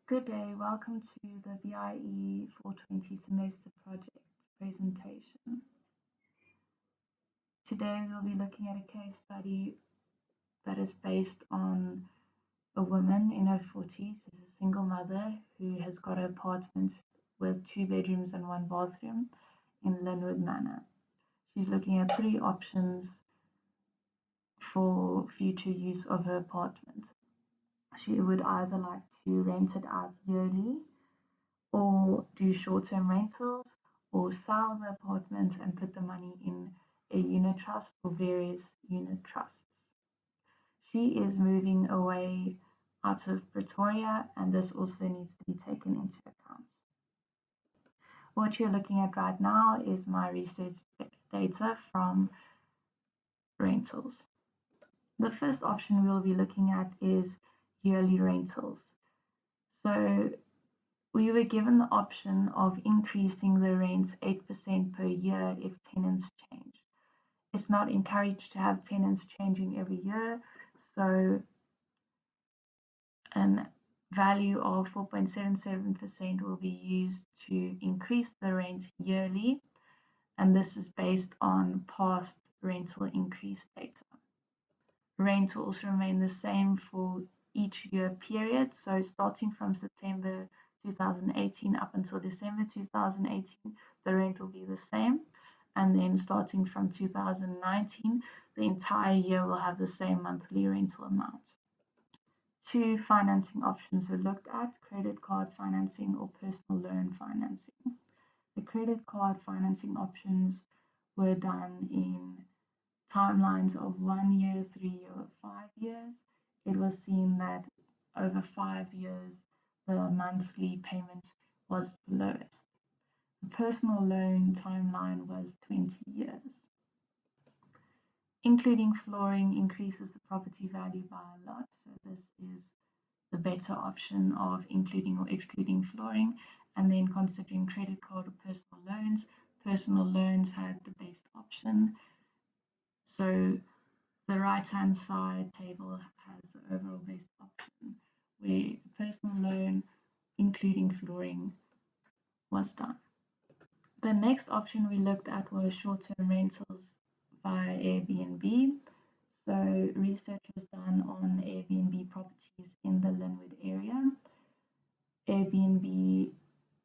Good day, welcome to the BIE 420 semester project presentation. Today we'll be looking at a case study that is based on a woman in her 40s who's a single mother who has got an apartment with 2 bedrooms and 1 bathroom in Linwood Manor. She's looking at 3 options for future use of her apartment. She would either like to rent it out yearly, or do short-term rentals, or sell the apartment and put the money in a unit trust or various unit trusts. She is moving away out of Pretoria, and this also needs to be taken into account. What you're looking at right now is my research data from rentals. The first option we'll be looking at is yearly rentals. So we were given the option of increasing the rents 8% per year if tenants change. It's not encouraged to have tenants changing every year, so a value of 4.77% will be used to increase the rent yearly, and this is based on past rental increase data. Rent will also remain the same for each year period, so starting from September 2018 up until December 2018, the rent will be the same. And then starting from 2019, the entire year will have the same monthly rental amount. 2 financing options were looked at: credit card financing or personal loan financing. The credit card financing options were done in timelines of 1 year, 3 year, or 5 years. It was seen that over 5 years, the monthly payment was the lowest. The personal loan timeline was 20 years. Including flooring increases the property value by a lot, so this is the better option of including or excluding flooring. And then considering credit card or personal loans had the best option. So the right-hand side table has the overall best option, where personal loan, including flooring, was done. The next option we looked at was short-term rentals via Airbnb. So research was done on Airbnb properties in the Linwood area. Airbnb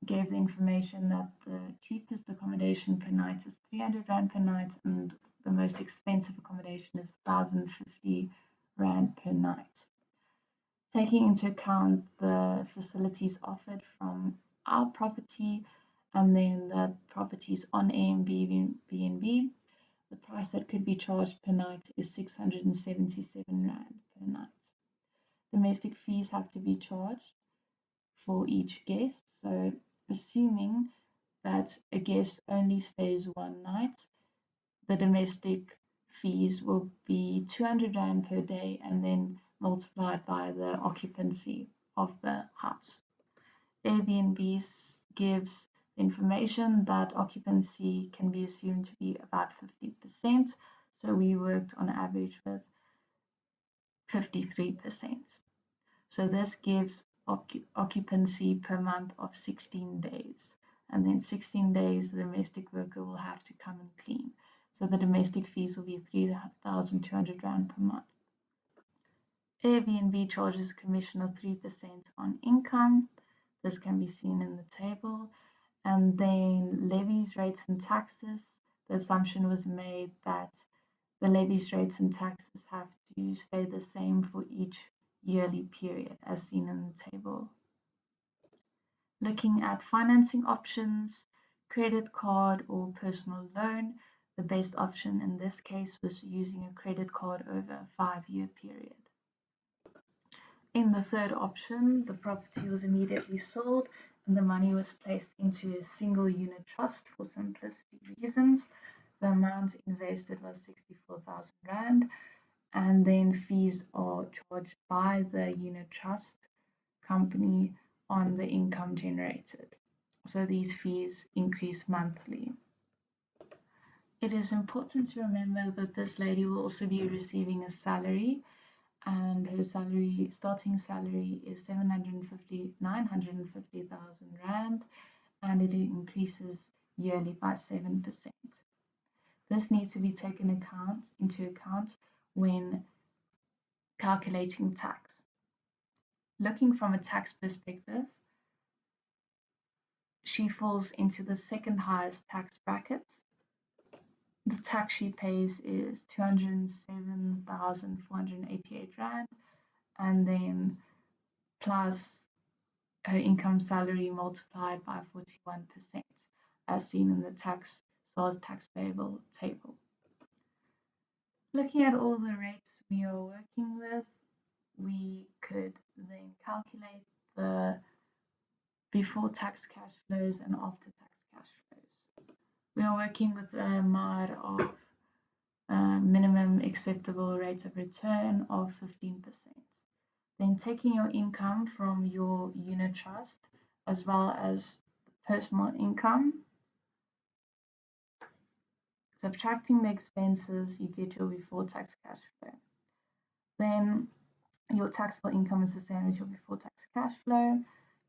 gave the information that the cheapest accommodation per night is 300 Rand per night, and the most expensive accommodation is 1,050 Rand per night. Taking into account the facilities offered from our property and then the properties on Airbnb, the price that could be charged per night is 677 Rand per night. Domestic fees have to be charged for each guest. So assuming that a guest only stays 1 night, the domestic fees will be 200 Rand per day and then multiplied by the occupancy of the house. Airbnb gives information that occupancy can be assumed to be about 50%, so we worked on average with 53%. So this gives occupancy per month of 16 days, and then 16 days the domestic worker will have to come and clean. So the domestic fees will be 3,200 Rand per month. Airbnb charges a commission of 3% on income. This can be seen in the table. And then levies, rates, and taxes. The assumption was made that the levies, rates, and taxes have to stay the same for each yearly period, as seen in the table. Looking at financing options, credit card or personal loan. The best option in this case was using a credit card over a 5-year period. In the third option, the property was immediately sold and the money was placed into a single unit trust for simplicity reasons. The amount invested was 64,000 Rand, and then fees are charged by the unit trust company on the income generated. So these fees increase monthly. It is important to remember that this lady will also be receiving a salary, and her starting salary is 950,000 rand, and it increases yearly by 7%. This needs to be taken into account when calculating tax. Looking from a tax perspective, she falls into the second highest tax bracket. The tax she pays is 207,488 rand, and then plus her income salary multiplied by 41%, as seen in the SARS tax payable table. Looking at all the rates we are working with, we could then calculate the before tax cash flows and after tax cash flows. We are working with a MAR of minimum acceptable rate of return of 15%. Then taking your income from your unit trust as well as personal income, subtracting the expenses, you get your before tax cash flow. Then your taxable income is the same as your before tax cash flow.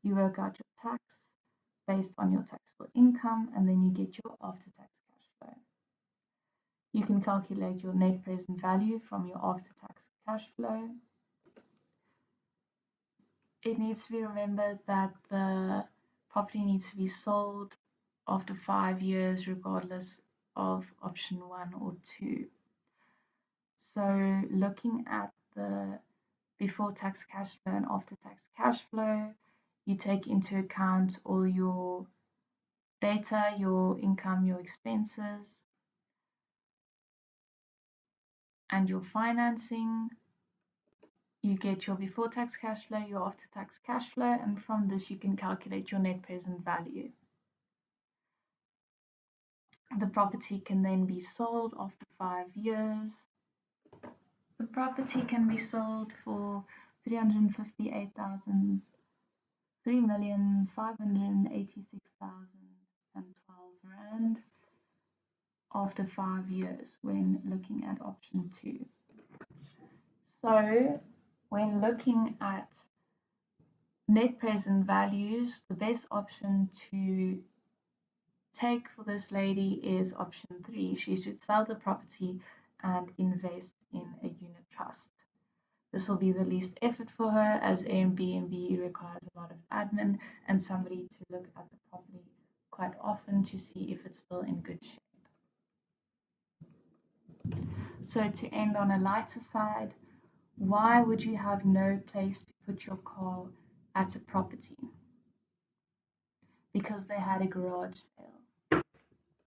You work out your tax based on your taxable income, and then you get your after tax cash flow. You can calculate your net present value from your after tax cash flow. It needs to be remembered that the property needs to be sold after 5 years, regardless of option 1 or 2. So looking at the before tax cash flow and after tax cash flow, you take into account all your data, your income, your expenses, and your financing. You get your before tax cash flow, your after tax cash flow, and from this you can calculate your net present value. The property can then be sold after 5 years. The property can be sold for 3,586,012 rand after 5 years when looking at option 2. So when looking at net present values, the best option to take for this lady is option 3. She should sell the property and invest in a unit trust. This will be the least effort for her, as Airbnb requires a lot of admin and somebody to look at the property quite often to see if it's still in good shape. So to end on a lighter side, why would you have no place to put your car at a property? Because they had a garage sale.